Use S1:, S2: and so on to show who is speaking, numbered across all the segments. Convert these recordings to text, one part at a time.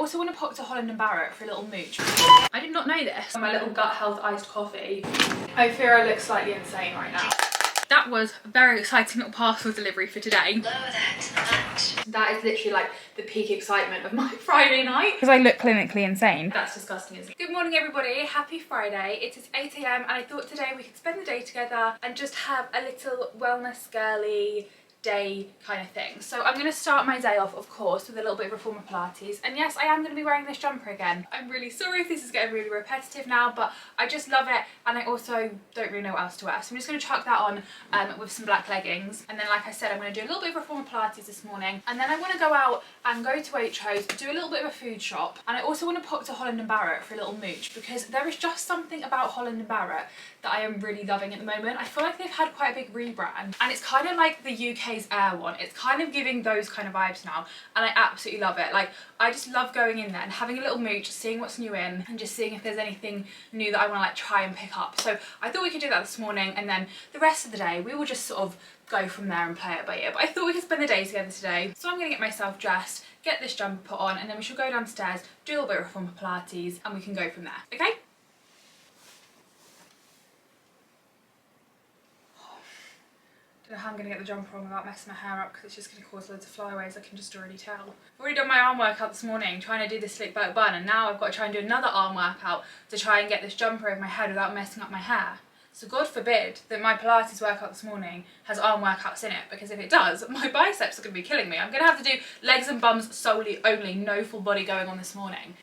S1: also want to pop to Holland Barrett for a little mooch. I did not know this. My little gut health iced coffee. I fear I look slightly insane right now. That was a very exciting little parcel delivery for today. That is literally like the peak excitement of my Friday night. Because I look clinically insane. That's disgusting, isn't it? Good morning, everybody. Happy Friday. It is 8 AM and I thought today we could spend the day together and just have a little wellness girly day kind of thing. So I'm going to start my day off, of course, with a little bit of reformer Pilates. And yes, I am going to be wearing this jumper again. I'm really sorry if this is getting really repetitive now, but I just love it. And I also don't really know what else to wear. So I'm just going to chuck that on with some black leggings. And then, like I said, I'm going to do a little bit of reformer Pilates this morning. And then I want to go out and go to Waitrose, do a little bit of a food shop. And I also want to pop to Holland Barrett for a little mooch, because there is just something about Holland Barrett that I am really loving at the moment. I feel like they've had quite a big rebrand, and it's kind of like the UK's Air one. It's kind of giving those kind of vibes now, and I absolutely love it. Like, I just love going in there and having a little mooch, seeing what's new in, and just seeing if there's anything new that I want to like try and pick up. So I thought we could do that this morning, and then the rest of the day we will just sort of go from there and play it by ear. But I thought we could spend the day together today, so I'm gonna get myself dressed, get this jumper put on, and then we shall go downstairs, do a little bit of reformer Pilates, and we can go from there. Okay? I don't know how I'm going to get the jumper on without messing my hair up, because it's just going to cause loads of flyaways, I can just already tell. I've already done my arm workout this morning trying to do this slick back bun, and now I've got to try and do another arm workout to try and get this jumper over my head without messing up my hair. So God forbid that my Pilates workout this morning has arm workouts in it, because if it does, my biceps are going to be killing me. I'm going to have to do legs and bums solely only, no full body going on this morning.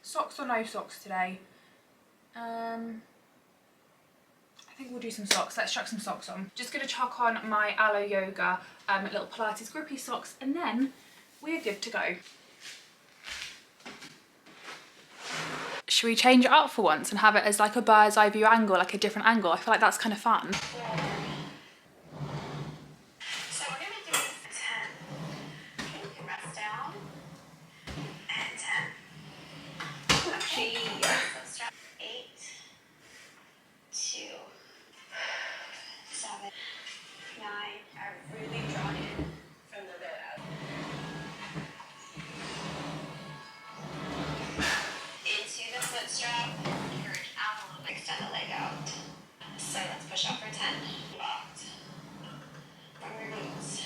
S1: Socks or no socks today? I think we'll do some socks. Let's chuck some socks on. Just going to chuck on my Aloe Yoga little Pilates grippy socks, and then we're good to go. Should we change it up for once and have it as like a bird's eye view angle, like a different angle? I feel like that's kind of fun.
S2: So we're going to do 10. Okay, you can rest down. And 10. Okay. Let's try 8, 2, 7, 9. Are really drawn in from the bed out. Into the foot strap. Encourage out a little bit. Extend the leg out. So let's push up for 10. Locked. From your glutes.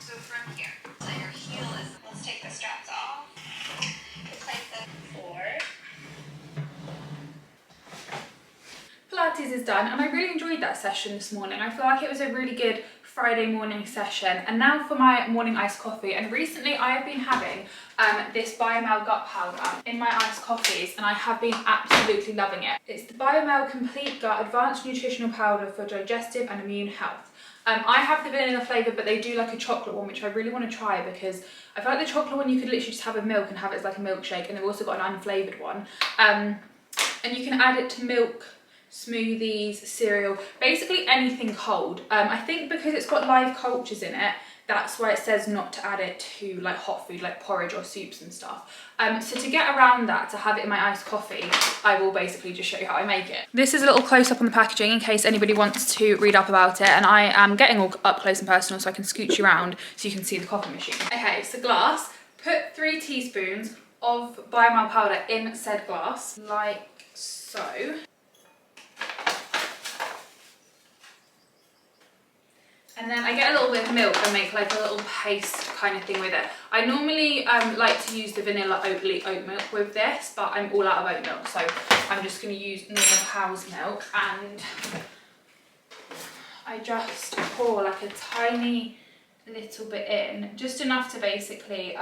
S2: So from here. So your heel is. Let's take the straps off. Place them forward.
S1: Pilates is done, and I really enjoyed that session this morning. I feel like it was a really good Friday morning session. And now for my morning iced coffee. And recently I have been having this Biomel gut powder in my iced coffees, and I have been absolutely loving it. It's the Biomel Complete Gut Advanced Nutritional Powder for Digestive and Immune Health. I have the vanilla flavour, but they do like a chocolate one, which I really want to try, because I feel like the chocolate one you could literally just have with milk and have it as like a milkshake, and they've also got an unflavoured one. And you can add it to milk, smoothies, cereal, basically anything cold. I think because it's got live cultures in it, that's why it says not to add it to like hot food, like porridge or soups and stuff. So to get around that, to have it in my iced coffee, I will basically just show you how I make it. This is a little close up on the packaging in case anybody wants to read up about it, and I am getting all up close and personal so I can scooch you around so you can see the coffee machine. Okay, so glass, put 3 teaspoons of Biomel powder in said glass, like so. And then I get a little bit of milk and make like a little paste kind of thing with it. I normally like to use the vanilla oat milk with this, but I'm all out of oat milk, so I'm just going to use normal cow's milk, and I just pour like a tiny little bit in, just enough to basically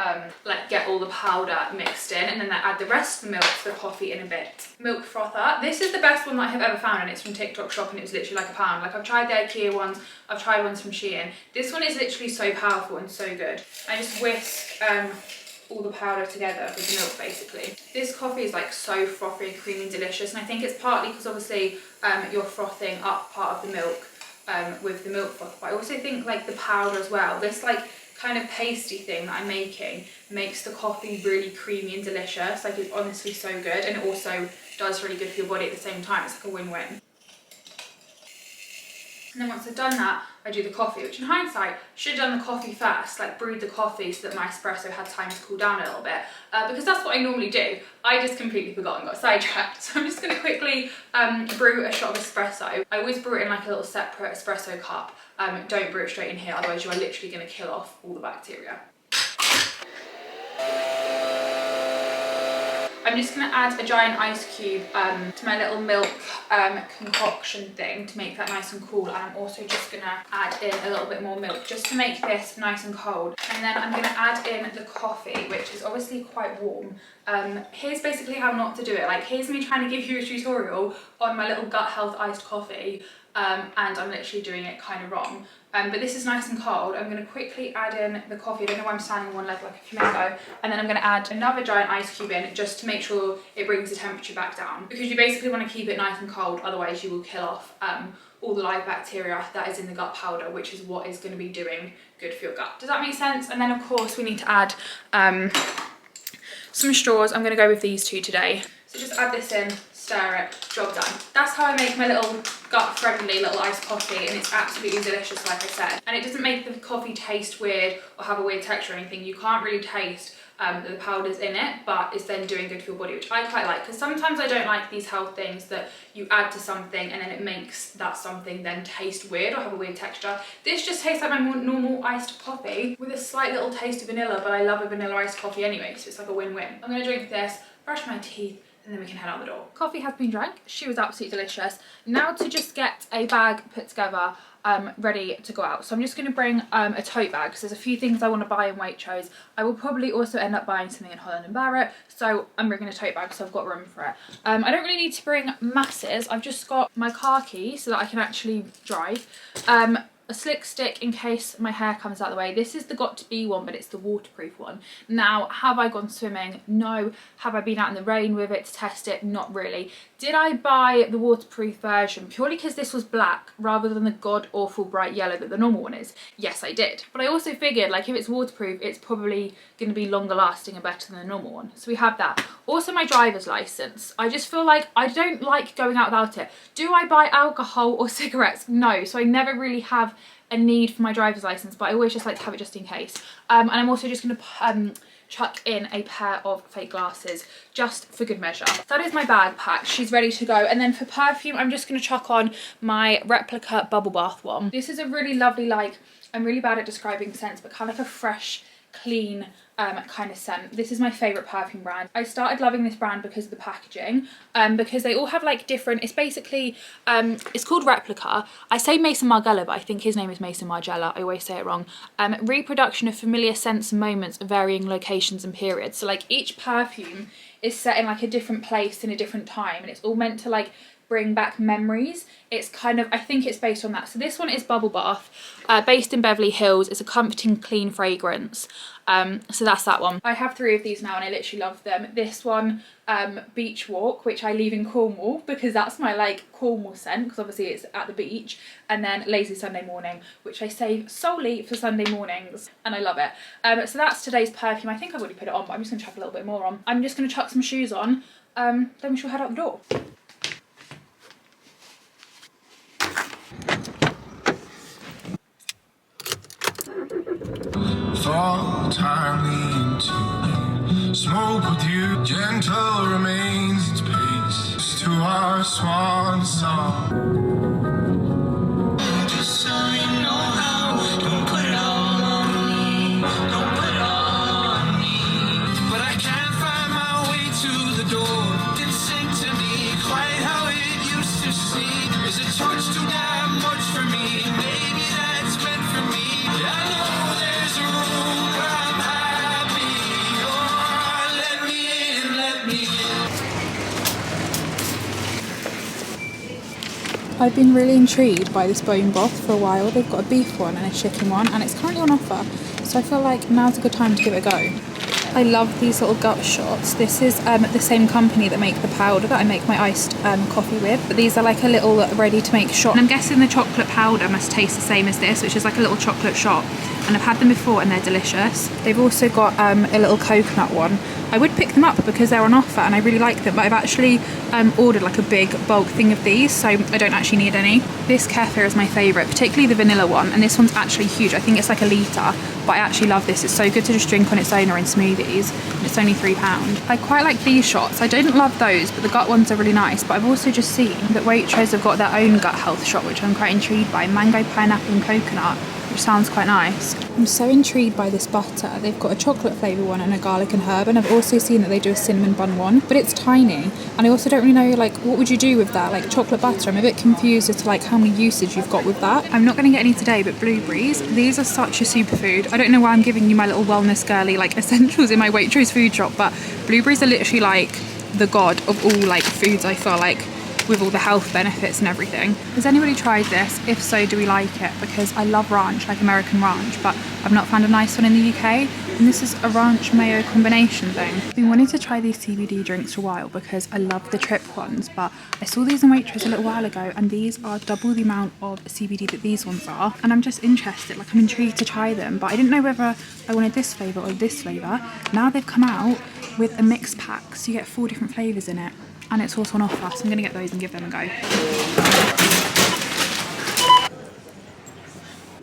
S1: like get all the powder mixed in, and then I add the rest of the milk to the coffee in a bit. Milk frother. This is the best one that I have ever found, and it's from TikTok Shop, and it was literally like a pound. Like, I've tried the IKEA ones, I've tried ones from Shein. This one is literally so powerful and so good. I just whisk all the powder together with the milk basically. This coffee is like so frothy and creamy and delicious, and I think it's partly because obviously you're frothing up part of the milk with the milk froth, but I also think like the powder as well, this like kind of pasty thing that I'm making makes the coffee really creamy and delicious. Like, it's honestly so good, and it also does really good for your body at the same time. It's like a win-win. And then once I've done that, I do the coffee, which in hindsight, should have done the coffee first, like brewed the coffee so that my espresso had time to cool down a little bit, because that's what I normally do. I just completely forgot and got sidetracked. So I'm just gonna quickly brew a shot of espresso. I always brew it in like a little separate espresso cup. Don't brew it straight in here, otherwise you are literally gonna kill off all the bacteria. I'm just going to add a giant ice cube to my little milk concoction thing to make that nice and cool, and I'm also just going to add in a little bit more milk just to make this nice and cold. And then I'm going to add in the coffee, which is obviously quite warm. Here's basically how not to do it. Like, here's me trying to give you a tutorial on my little gut health iced coffee, and I'm literally doing it kind of wrong. But this is nice and cold. I'm going to quickly add in the coffee. I don't know why I'm standing on one leg like a flamingo. And then I'm going to add another giant ice cube in just to make sure it brings the temperature back down. Because you basically want to keep it nice and cold, otherwise you will kill off all the live bacteria that is in the gut powder, which is what is going to be doing good for your gut. Does that make sense? And then of course we need to add some straws. I'm going to go with these two today. So just add this in, stir it, job done. That's how I make my little gut-friendly little iced coffee, and it's absolutely delicious, like I said. And it doesn't make the coffee taste weird or have a weird texture or anything. You can't really taste the powders in it, but it's then doing good for your body, which I quite like, because sometimes I don't like these health things that you add to something and then it makes that something then taste weird or have a weird texture. This just tastes like my more normal iced coffee with a slight little taste of vanilla, but I love a vanilla iced coffee anyway, so it's like a win-win. I'm going to drink this, brush my teeth, and then we can head out the door. Coffee has been drank. She was absolutely delicious. Now to just get a bag put together, ready to go out. So I'm just going to bring a tote bag because there's a few things I want to buy in Waitrose. I will probably also end up buying something in Holland Barrett, so I'm bringing a tote bag so I've got room for it. I don't really need to bring masses. I've just got my car key so that I can actually drive. A slick stick in case my hair comes out of the way. This is the Got To Be one, but it's the waterproof one. Now, have I gone swimming? No. Have I been out in the rain with it to test it? Not really. Did I buy the waterproof version purely because this was black rather than the god-awful bright yellow that the normal one is? Yes, I did. But I also figured, like, if it's waterproof, it's probably going to be longer lasting and better than the normal one. So we have that. Also, my driver's license. I just feel like I don't like going out without it. Do I buy alcohol or cigarettes? No. So I never really have a need for my driver's license, but I always just like to have it just in case. And I'm also just going to chuck in a pair of fake glasses just for good measure. That is my bag packed. She's ready to go. And then for perfume, I'm just going to chuck on my replica bubble bath one. This is a really lovely, like, I'm really bad at describing scents, but kind of like a fresh, clean kind of scent. This is my favourite perfume brand. I started loving this brand because of the packaging, because they all have like different, it's basically, it's called Replica. I say Mason Margiela, but I think his name is Mason Margiela. I always say it wrong. Reproduction of familiar scents and moments of varying locations and periods. So like each perfume is set in like a different place in a different time, and it's all meant to like bring back memories. It's kind of, I think it's based on that. So this one is Bubble Bath, based in Beverly Hills. It's a comforting, clean fragrance. So that's that one. I have 3 of these now and I literally love them. This one, Beach Walk, which I leave in Cornwall because that's my like Cornwall scent, because obviously it's at the beach. And then Lazy Sunday Morning, which I save solely for Sunday mornings, and I love it. So that's today's perfume. I think I've already put it on, but I'm just gonna chuck a little bit more on. I'm just gonna chuck some shoes on, then we shall head out the door.
S3: Fall timely into smoke with you, gentle remains its pace to our swan song. Just so you know how, don't put it all on me, don't put it all on me. But I can't find my way to the door. Didn't sing to me quite how it used to sing. Is a torch too damn much for me? Maybe that's meant for me. I know there's a room where I'm happy. Oh, let me in, let me in.
S1: I've been really intrigued by this bone broth for a while. They've got a beef one and a chicken one, and it's currently on offer. So I feel like now's a good time to give it a go. I love these little gut shots. This is the same company that make the powder that I make my iced coffee with. But these are like a little ready to make shot. And I'm guessing the chocolate powder must taste the same as this, which is like a little chocolate shot. and I've had them before and they're delicious. They've also got a little coconut one. I would pick them up because they're on offer and I really like them, but I've actually ordered like a big bulk thing of these, so I don't actually need any. This kefir is my favourite, particularly the vanilla one, and this one's actually huge. I think it's like a litre, but I actually love this. It's so good to just drink on its own or in smoothies, and it's only £3. I quite like these shots. I don't love those, but the gut ones are really nice. But I've also just seen that Waitrose have got their own gut health shot, which I'm quite intrigued by. Mango, pineapple and coconut, which sounds quite nice. I'm so intrigued by this butter. They've got a chocolate flavour one and a garlic and herb, and I've also seen that they do a cinnamon bun one, but it's tiny. And I also don't really know, like, what would you do with that? Like chocolate butter, I'm a bit confused as to like how many usage you've got with that. I'm not going to get any today, but blueberries, these are such a superfood. I don't know why I'm giving you my little wellness girly like essentials in my Waitrose food shop, but blueberries are literally like the god of all like foods, I feel like, with all the health benefits and everything. Has anybody tried this? If so, do we like it? Because I love ranch, like American ranch, but I've not found a nice one in the UK. And this is a ranch mayo combination thing. I've been wanting to try these CBD drinks for a while because I love the trip ones, but I saw these in Waitrose a little while ago and these are double the amount of CBD that these ones are. And I'm just interested, like I'm intrigued to try them, but I didn't know whether I wanted this flavour or this flavour. Now they've come out with a mixed pack, so you get 4 different flavours in it. And it's also on offer, so I'm going to get those and give them a go.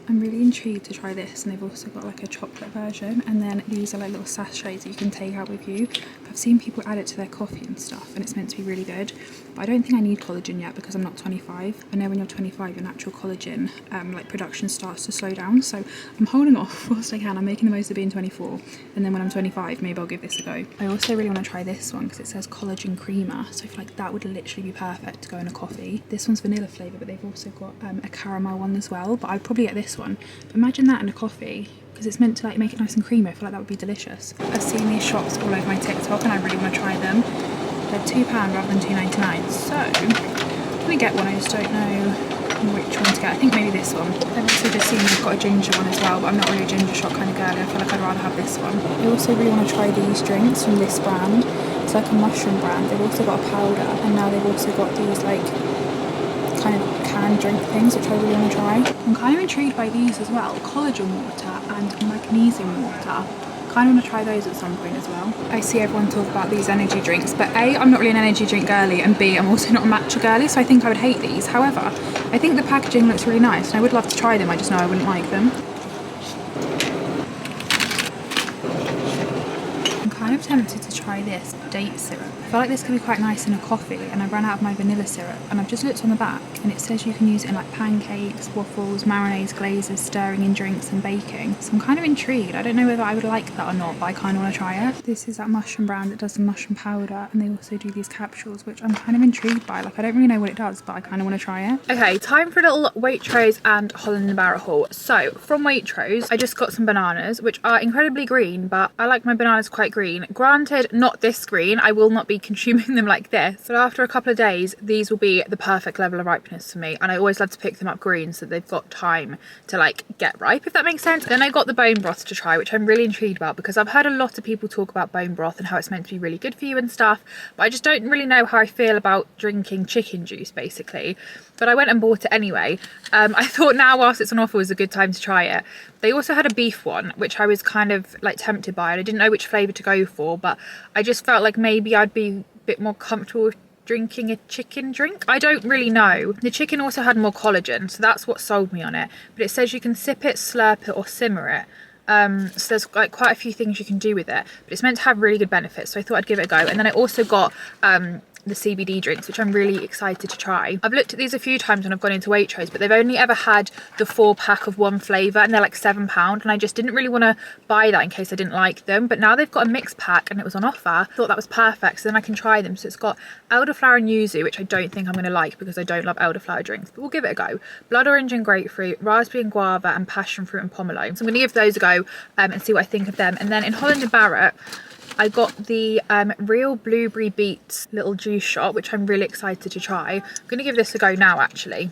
S1: I'm really intrigued to try this, and they've also got like a chocolate version, and then these are like little sachets that you can take out with you. I've seen people add it to their coffee and stuff, and it's meant to be really good, but I don't think I need collagen yet because I'm not 25. I know when you're 25 your natural collagen like production starts to slow down, so I'm holding off whilst I can. I'm making the most of being 24, and then when I'm 25 maybe I'll give this a go. I also really want to try this one because it says collagen creamer, so I feel like that would literally be perfect to go in a coffee. This one's vanilla flavour, but they've also got a caramel one as well, but I'd probably get this one. But imagine that in a coffee, because it's meant to like make it nice and creamy. I feel like that would be delicious. I've seen these shops all over my TikTok and I really want to try them. They're £2 rather than £2.99, so I'm gonna get one. I just don't know which one to get. I think maybe this one. I've also just seen they've got a ginger one as well, but I'm not really a ginger shot kind of girly. I feel like I'd rather have this one. I also really want to try these drinks from this brand. It's like a mushroom brand. They've also got a powder, and now they've also got these like kind of canned drink things, which I really want to try. I'm kind of intrigued by these as well, collagen water and magnesium water. Kind of want to try those at some point as well. I see everyone talk about these energy drinks, but A, I'm not really an energy drink girly, and B, I'm also not a matcha girly, so I think I would hate these. However, I think the packaging looks really nice and I would love to try them, I just know I wouldn't like them. I'm kind of tempted to try this date syrup. I feel like this could be quite nice in a coffee, and I ran out of my vanilla syrup, and I've just looked on the back and it says you can use it in like pancakes, waffles, marinades, glazes, stirring in drinks and baking. So I'm kind of intrigued. I don't know whether I would like that or not, but I kind of want to try it. This is that mushroom brand that does the mushroom powder, and they also do these capsules, which I'm kind of intrigued by. Like I don't really know what it does, but I kind of want to try it. Okay, time for a little Waitrose and Holland Barrett haul. So from Waitrose, I just got some bananas, which are incredibly green, but I like my bananas quite green. Granted, not this green. I will not be consuming them like this, but after a couple of days these will be the perfect level of ripeness for me, and I always love to pick them up green so they've got time to like get ripe, if that makes sense. Then I got the bone broth to try, which I'm really intrigued about because I've heard a lot of people talk about bone broth and how it's meant to be really good for you and stuff, but I just don't really know how I feel about drinking chicken juice basically. But I went and bought it anyway. I thought now whilst it's on offer was a good time to try it. They also had a beef one, which I was kind of like tempted by, and I didn't know which flavour to go for, but I just felt like maybe I'd be a bit more comfortable with drinking a chicken drink. I don't really know. The chicken also had more collagen, so that's what sold me on it. But it says you can sip it, slurp it or simmer it. So there's like quite a few things you can do with it, but it's meant to have really good benefits, so I thought I'd give it a go. And then I also got the CBD drinks, which I'm really excited to try. I've looked at these a few times when I've gone into Waitrose, but they've only ever had the 4-pack of one flavour, and they're like £7, and I just didn't really want to buy that in case I didn't like them. But now they've got a mixed pack and it was on offer. I thought that was perfect, so then I can try them. So it's got elderflower and yuzu, which I don't think I'm going to like because I don't love elderflower drinks, but we'll give it a go. Blood orange and grapefruit, raspberry and guava, and passion fruit and pomelo. So I'm going to give those a go and see what I think of them. And then in Holland Barrett, I got the real blueberry beets little juice shot, which I'm really excited to try. I'm going to give this a go now actually.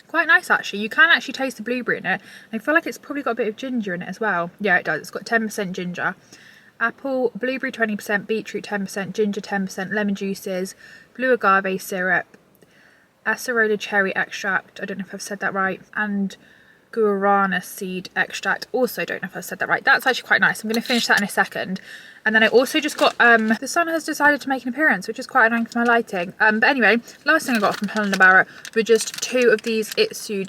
S1: Quite nice actually. You can actually taste the blueberry in it. I feel like it's probably got a bit of ginger in it as well. Yeah, it does. It's got 10% ginger. Apple, blueberry 20%, beetroot 10%, ginger 10%, lemon juices, blue agave syrup, acerola cherry extract, I don't know if I've said that right, and guarana seed extract, also don't know if I said that right. That's actually quite nice. I'm going to finish that in a second. And then I also just got the sun has decided to make an appearance, which is quite annoying for my lighting, but anyway, last thing I got from Holland Barrett were just 2 of these itsu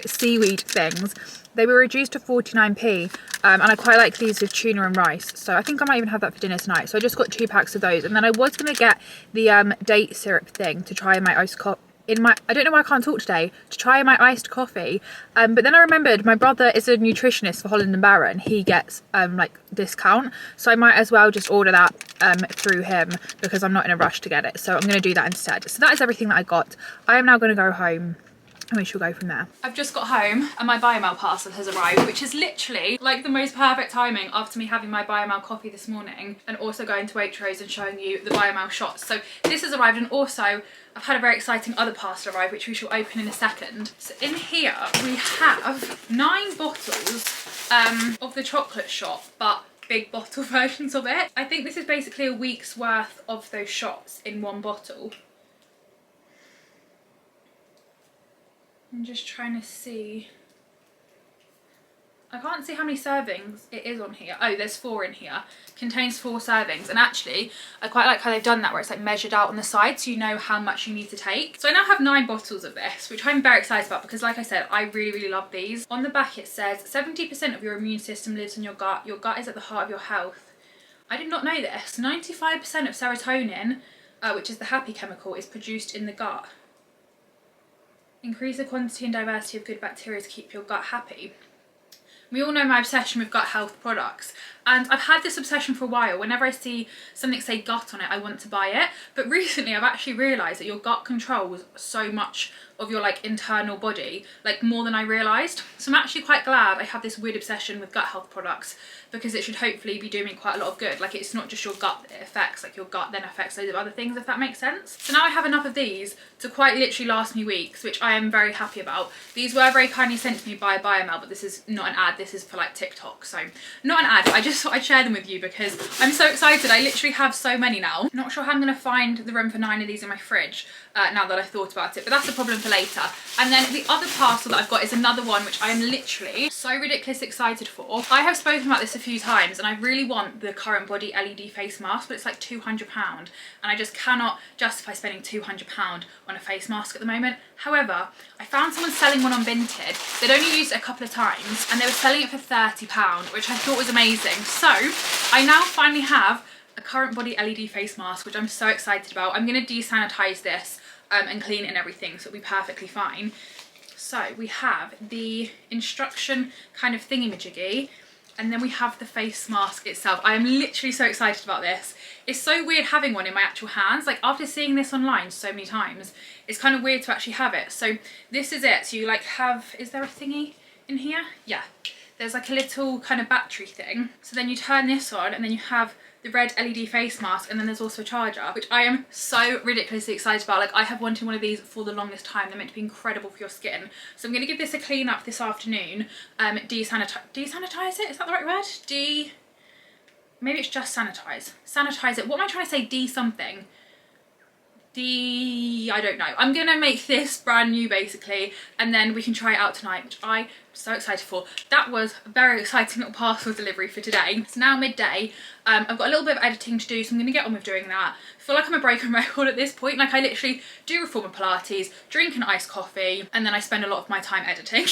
S1: seaweed things. They were reduced to 49p, and I quite like these with tuna and rice, so I think I might even have that for dinner tonight. So I just got 2 packs of those, and then I was going to get the date syrup thing to try in my iced coffee. I don't know why I can't talk today, to try my iced coffee, but then I remembered my brother is a nutritionist for Holland Barrett and he gets like discount, so I might as well just order that through him because I'm not in a rush to get it, so I'm going to do that instead. So that is everything that I got. I am now going to go home and we shall go from there. I've just got home and my biomail parcel has arrived, which is literally like the most perfect timing after me having my biomail coffee this morning and also going to Waitrose and showing you the biomail shots. So this has arrived, and also I've had a very exciting other parcel arrive, which we shall open in a second. So in here we have 9 bottles of the chocolate shot, but big bottle versions of it. I think this is basically a week's worth of those shots in one bottle. I'm just trying to see. I can't see how many servings it is on here. Oh, there's 4 in here. Contains 4 servings. And actually, I quite like how they've done that, where it's like measured out on the side so you know how much you need to take. So I now have 9 bottles of this, which I'm very excited about because, like I said, I really, really love these. On the back it says 70% of your immune system lives in your gut. Your gut is at the heart of your health. I did not know this. 95% of serotonin, which is the happy chemical, is produced in the gut. Increase the quantity and diversity of good bacteria to keep your gut happy. We all know my obsession with gut health products, and I've had this obsession for a while. Whenever I see something say gut on it, I want to buy it. But recently I've actually realised that your gut controls so much of your like internal body, like more than I realised. So I'm actually quite glad I have this weird obsession with gut health products, because it should hopefully be doing me quite a lot of good. Like, it's not just your gut that it affects, like your gut then affects loads of other things, if that makes sense. So now I have enough of these to quite literally last me weeks, which I am very happy about. These were very kindly sent to me by Biomail, but this is not an ad, this is for like TikTok, so not an ad. I just thought I'd share them with you because I'm so excited. I literally have so many now. Not sure how I'm going to find the room for 9 of these in my fridge now that I've thought about it, but that's a problem for later. And then the other parcel that I've got is another one which I am literally so ridiculously excited for. I have spoken about this a few times and I really want the Current Body LED face mask, but it's like £200 and I just cannot justify spending £200 on a face mask at the moment. However, I found someone selling one on Vinted. They'd only used it a couple of times and they were selling it for £30, which I thought was amazing. So I now finally have a Current Body LED face mask, which I'm so excited about. I'm going to desanitize this and clean it and everything, so it'll be perfectly fine. So we have the instruction kind of thingy-majiggy, and then we have the face mask itself. I am literally so excited about this. It's so weird having one in my actual hands. Like, after seeing this online so many times, it's kind of weird to actually have it. So this is it. So you like have, is there a thingy in here? Yeah. There's like a little kind of battery thing. So then you turn this on and then you have the red LED face mask, and then there's also a charger, which I am so ridiculously excited about. Like, I have wanted one of these for the longest time. They're meant to be incredible for your skin. So I'm going to give this a clean up this afternoon. Desanitize it? Is that the right word? Maybe it's just sanitize. Sanitize it. What am I trying to say? De-something. I don't know. I'm gonna make this brand new basically, and then we can try it out tonight, which I'm so excited for. That was a very exciting little parcel delivery for today. It's now midday. I've got a little bit of editing to do, so I'm gonna get on with doing that. I feel like I'm a broken record at this point. Like, I literally do reformer Pilates, drink an iced coffee, and then I spend a lot of my time editing.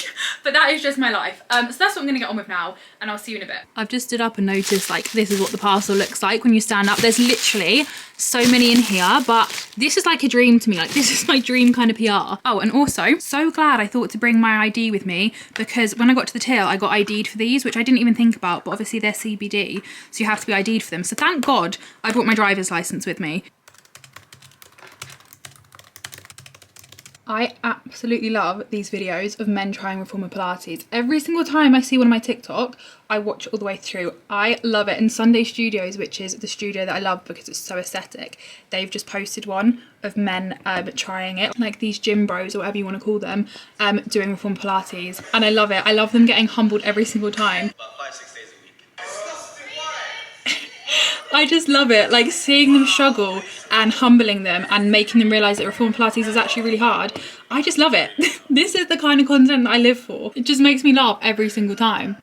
S1: But that is just my life. So that's what I'm gonna get on with now, and I'll see you in a bit. I've just stood up and noticed, like, this is what the parcel looks like when you stand up. There's literally so many in here, but this is like a dream to me. Like, this is my dream kind of PR. Oh, and also, so glad I thought to bring my ID with me, because when I got to the till, I got ID'd for these, which I didn't even think about, but obviously they're CBD, so you have to be ID'd for them. So thank God I brought my driver's license with me. I absolutely love these videos of men trying reformer Pilates. Every single time I see one on my TikTok, I watch it all the way through. I love it. And Sunday Studios, which is the studio that I love because it's so aesthetic, they've just posted one of men trying it, like these gym bros or whatever you want to call them, doing reformer Pilates. And I love it. I love them getting humbled every single time.
S3: About 5-6 days a week.
S1: I just love it, like seeing them struggle and humbling them and making them realise that reform Pilates is actually really hard. I just love it. This is the kind of content that I live for. It just makes me laugh every single time.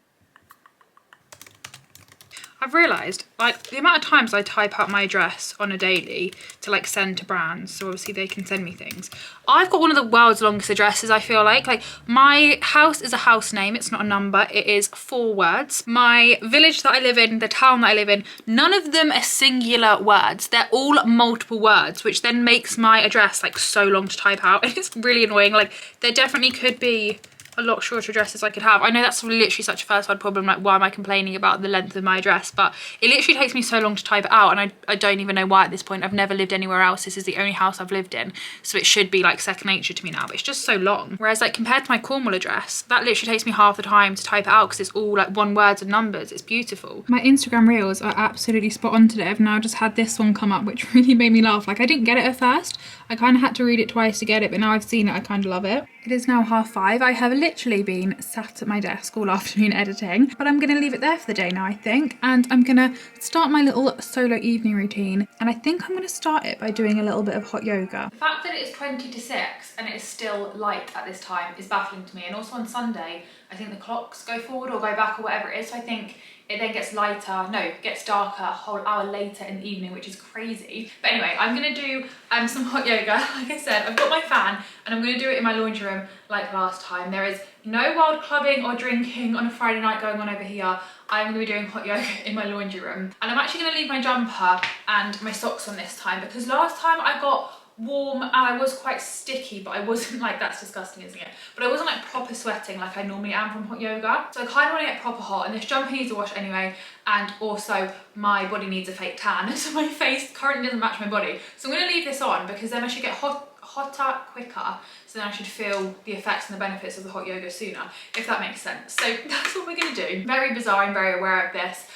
S1: I've realised, like, the amount of times I type out my address on a daily to, like, send to brands, so obviously they can send me things. I've got one of the world's longest addresses, I feel like. Like, my house is a house name, it's not a number, it is 4 words. My village that I live in, the town that I live in, none of them are singular words. They're all multiple words, which then makes my address, like, so long to type out. And it's really annoying. Like, there definitely could be a lot shorter addresses I could have. I know that's literally such a first world problem, like why am I complaining about the length of my address, but it literally takes me so long to type it out, and I don't even know why at this point. I've never lived anywhere else. This is the only house I've lived in, so it should be like second nature to me now, but it's just so long. Whereas like compared to my Cornwall address, that literally takes me half the time to type it out because it's all like one words and numbers. It's beautiful. My Instagram reels are absolutely spot on today. I've now just had this one come up which really made me laugh. Like I didn't get it at first. I kind of had to read it twice to get it, but now I've seen it, I kind of love it. It is now 5:30. I have literally been sat at my desk all afternoon editing, but I'm going to leave it there for the day now, I think, and I'm going to start my little solo evening routine, and I think I'm going to start it by doing a little bit of hot yoga. The fact that it is 20 to 6 and it is still light at this time is baffling to me, and also on Sunday, I think the clocks go forward or go back or whatever it is, so I think it then gets lighter, no, gets darker a whole hour later in the evening, which is crazy. But anyway, I'm gonna do some hot yoga. Like I said, I've got my fan and I'm gonna do it in my laundry room like last time. There is no wild clubbing or drinking on a Friday night going on over here. I'm gonna be doing hot yoga in my laundry room. And I'm actually gonna leave my jumper and my socks on this time because last time I got warm and I was quite sticky, but I wasn't like, that's disgusting, isn't it? But I wasn't like proper sweating like I normally am from hot yoga. So I kind of want to get proper hot, and this jumper needs a wash anyway, and also my body needs a fake tan, so my face currently doesn't match my body. So I'm going to leave this on because then I should get hotter quicker, so then I should feel the effects and the benefits of the hot yoga sooner, if that makes sense. So that's what we're going to do. Very bizarre, I'm very aware of this.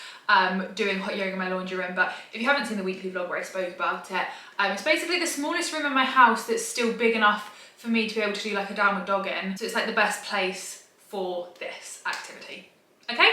S1: Doing hot yoga in my laundry room, but if you haven't seen the weekly vlog where I spoke about it, it's basically the smallest room in my house that's still big enough for me to be able to do like a downward dog in, so it's like the best place for this activity. Okay,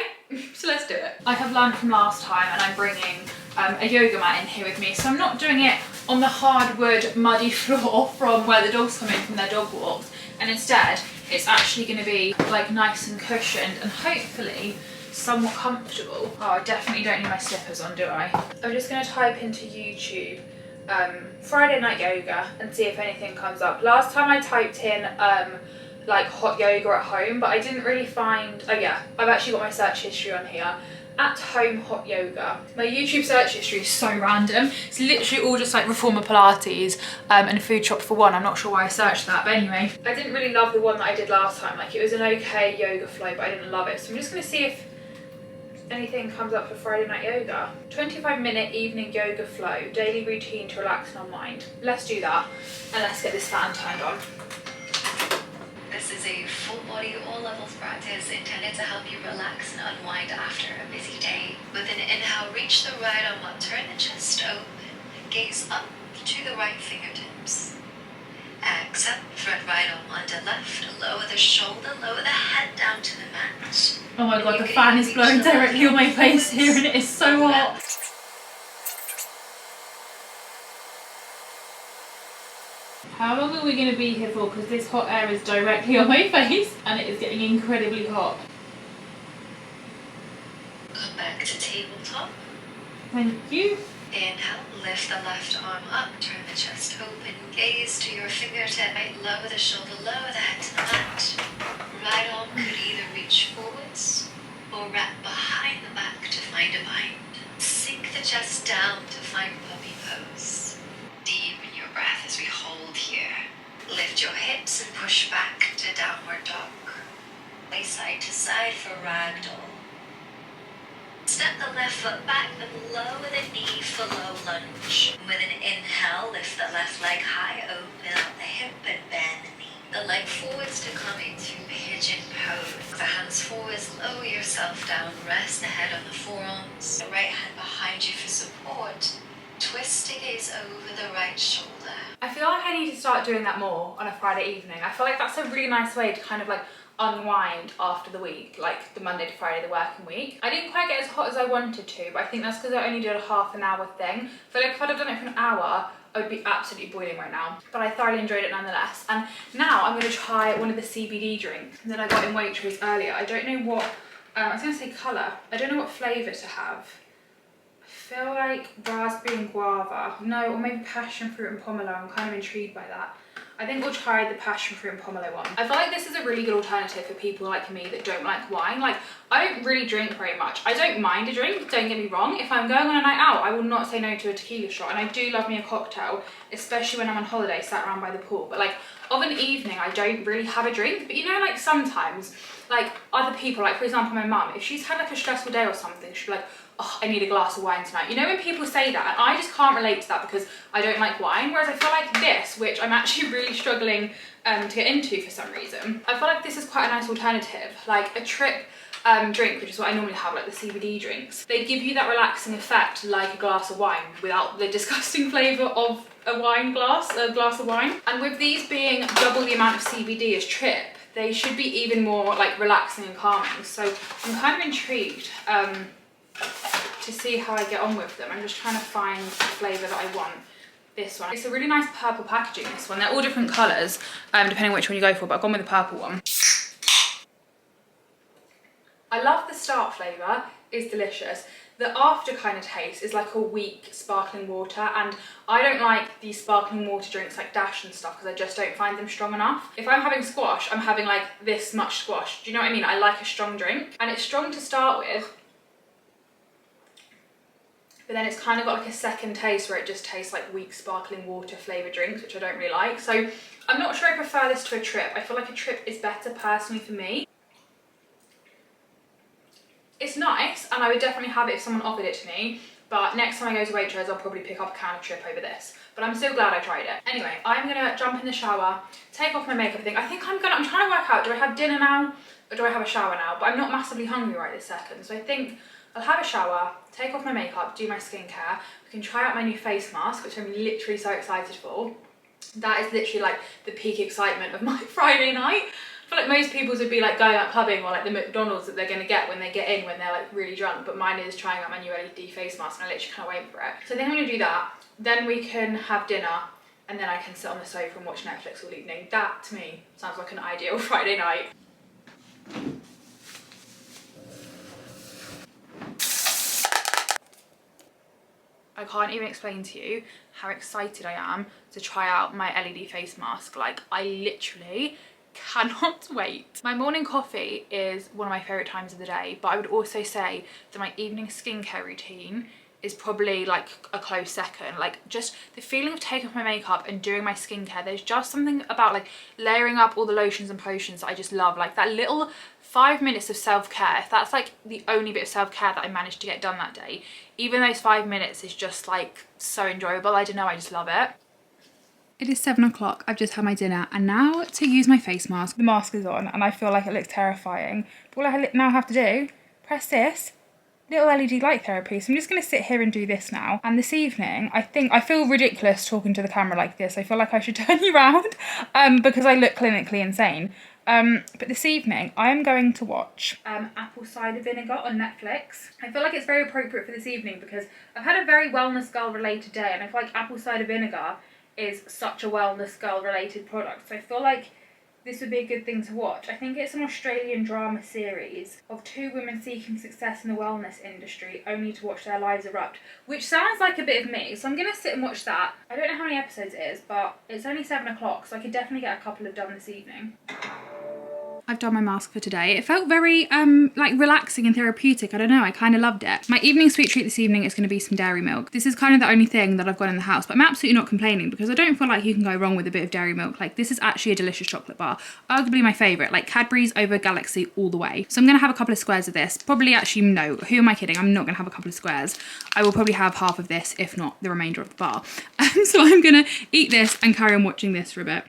S1: so let's do it. I have learned from last time and I'm bringing a yoga mat in here with me, so I'm not doing it on the hardwood muddy floor from where the dogs come in from their dog walks, and instead it's actually going to be like nice and cushioned and hopefully somewhat comfortable. Oh, I definitely don't need my slippers on, do I? I'm just going to type into YouTube Friday night yoga and see if anything comes up. Last time I typed in like hot yoga at home, but I didn't really find, oh yeah, I've actually got my search history on here. At home hot yoga. My YouTube search history is so random. It's literally all just like reformer Pilates and a food shop for one. I'm not sure why I searched that, but anyway. I didn't really love the one that I did last time. Like it was an okay yoga flow, but I didn't love it. So I'm just going to see if anything comes up for Friday night yoga. 25-minute evening yoga flow, daily routine to relax and unwind. Let's do that, and let's get this fan turned on.
S2: This is a full body, all levels practice intended to help you relax and unwind after a busy day. With an inhale, reach the right arm up, turn the chest open, gaze up to the right fingertips. Exhale, thread right arm under left, lower the shoulder, lower the head down to the mat.
S1: Oh my god, the fan is blowing directly on my face here and it is so hot. How long are we going to be here for? Because this hot air is directly on my face and it is getting incredibly hot.
S2: Come back to tabletop.
S1: Thank you.
S2: Inhale, lift the left arm up, turn the chest open, gaze to your fingertip, right, lower the shoulder, lower the head to the mat. Right arm could either reach forwards or wrap behind the back to find a bind. Sink the chest down to find puppy pose. Deepen your breath as we hold here. Lift your hips and push back to downward dog. Lay side to side for ragdoll. Step the left foot back and lower the knee for low lunge. With an inhale, lift the left leg high, open out the hip and bend the knee. The leg forwards to come into pigeon pose. The hands forwards, lower yourself down, rest the head on the forearms. The right hand behind you for support. Twist to gaze over the right shoulder.
S1: I feel like I need to start doing that more on a Friday evening. I feel like that's a really nice way to kind of like unwind after the week, like the Monday to Friday, the working week. I didn't quite get as hot as I wanted to, but I think that's because I only did a half an hour thing. I feel like if I'd have done it for an hour, I would be absolutely boiling right now. But I thoroughly enjoyed it nonetheless. And now I'm going to try one of the CBD drinks that I got in Waitrose earlier. I don't know what, I was going to say colour. I don't know what flavour to have. I feel like raspberry and guava. No, or maybe passion fruit and pomelo. I'm kind of intrigued by that. I think we'll try the passion fruit and pomelo one. I feel like this is a really good alternative for people like me that don't like wine. Like, I don't really drink very much. I don't mind a drink, don't get me wrong. If I'm going on a night out, I will not say no to a tequila shot. And I do love me a cocktail, especially when I'm on holiday, sat around by the pool. But like, of an evening, I don't really have a drink. But you know, like sometimes, like other people, like for example, my mum, if she's had like a stressful day or something, she'll be like, oh, I need a glass of wine tonight. You know when people say that, and I just can't relate to that because I don't like wine, whereas I feel like this, which I'm actually really struggling to get into for some reason, I feel like this is quite a nice alternative. Like a trip drink, which is what I normally have, like the CBD drinks, they give you that relaxing effect like a glass of wine without the disgusting flavour of a glass of wine. And with these being double the amount of CBD as trip, they should be even more like relaxing and calming. So I'm kind of intrigued to see how I get on with them. I'm just trying to find the flavour that I want. This one. It's a really nice purple packaging, this one. They're all different colours, depending on which one you go for, but I've gone with the purple one. I love the start flavour, it's delicious. The after kind of taste is like a weak sparkling water, and I don't like these sparkling water drinks like Dash and stuff because I just don't find them strong enough. If I'm having squash, I'm having like this much squash. Do you know what I mean? I like a strong drink, and it's strong to start with, but then it's kind of got like a second taste where it just tastes like weak sparkling water flavoured drinks, which I don't really like. So I'm not sure I prefer this to a trip. I feel like a trip is better personally for me. It's nice, and I would definitely have it if someone offered it to me, but next time I go to Waitrose, I'll probably pick up a can of trip over this. But I'm so glad I tried it. Anyway, I'm gonna jump in the shower, take off my makeup. I'm trying to work out, do I have dinner now or do I have a shower now? But I'm not massively hungry right this second, so I think I'll have a shower, take off my makeup, do my skincare. We can try out my new face mask, which I'm literally so excited for. That is literally like the peak excitement of my Friday night. I feel like most people's would be like going out clubbing, or like the McDonald's that they're going to get when they get in when they're like really drunk, but mine is trying out my new LED face mask, and I literally can't wait for it. So I think I'm going to do that, then we can have dinner, and then I can sit on the sofa and watch Netflix all evening. That to me sounds like an ideal Friday night. I can't even explain to you how excited I am to try out my LED face mask. Like, I literally cannot wait. My morning coffee is one of my favourite times of the day, but I would also say that my evening skincare routine is probably like a close second. Like, just the feeling of taking off my makeup and doing my skincare, there's just something about like layering up all the lotions and potions that I just love. Like that little 5 minutes of self-care, if that's like the only bit of self-care that I managed to get done that day, even those 5 minutes is just like so enjoyable. I don't know, I just love it. It is 7 o'clock, I've just had my dinner, and now to use my face mask. The mask is on and I feel like it looks terrifying, but all I now have to do, press this little LED light therapy. So I'm just going to sit here and do this now. And this evening, I feel ridiculous talking to the camera like this. I feel like I should turn you around because I look clinically insane. But this evening, I am going to watch Apple Cider Vinegar on Netflix. I feel like it's very appropriate for this evening because I've had a very wellness girl related day, and I feel like Apple Cider Vinegar is such a wellness girl related product. So I feel like this would be a good thing to watch. I think it's an Australian drama series of 2 women seeking success in the wellness industry only to watch their lives erupt, which sounds like a bit of me, so I'm going to sit and watch that. I don't know how many episodes it is, but it's only 7 o'clock, so I could definitely get a couple of done this evening. I've done my mask for today. It felt very like relaxing and therapeutic. I don't know, I kind of loved it. My evening sweet treat this evening is going to be some dairy milk. This is kind of the only thing that I've got in the house, but I'm absolutely not complaining because I don't feel like you can go wrong with a bit of dairy milk. Like, this is actually a delicious chocolate bar. Arguably my favourite, like Cadbury's over Galaxy all the way. So I'm going to have a couple of squares of this. Probably actually, no, who am I kidding? I'm not going to have a couple of squares. I will probably have half of this, if not the remainder of the bar. So I'm going to eat this and carry on watching this for a bit.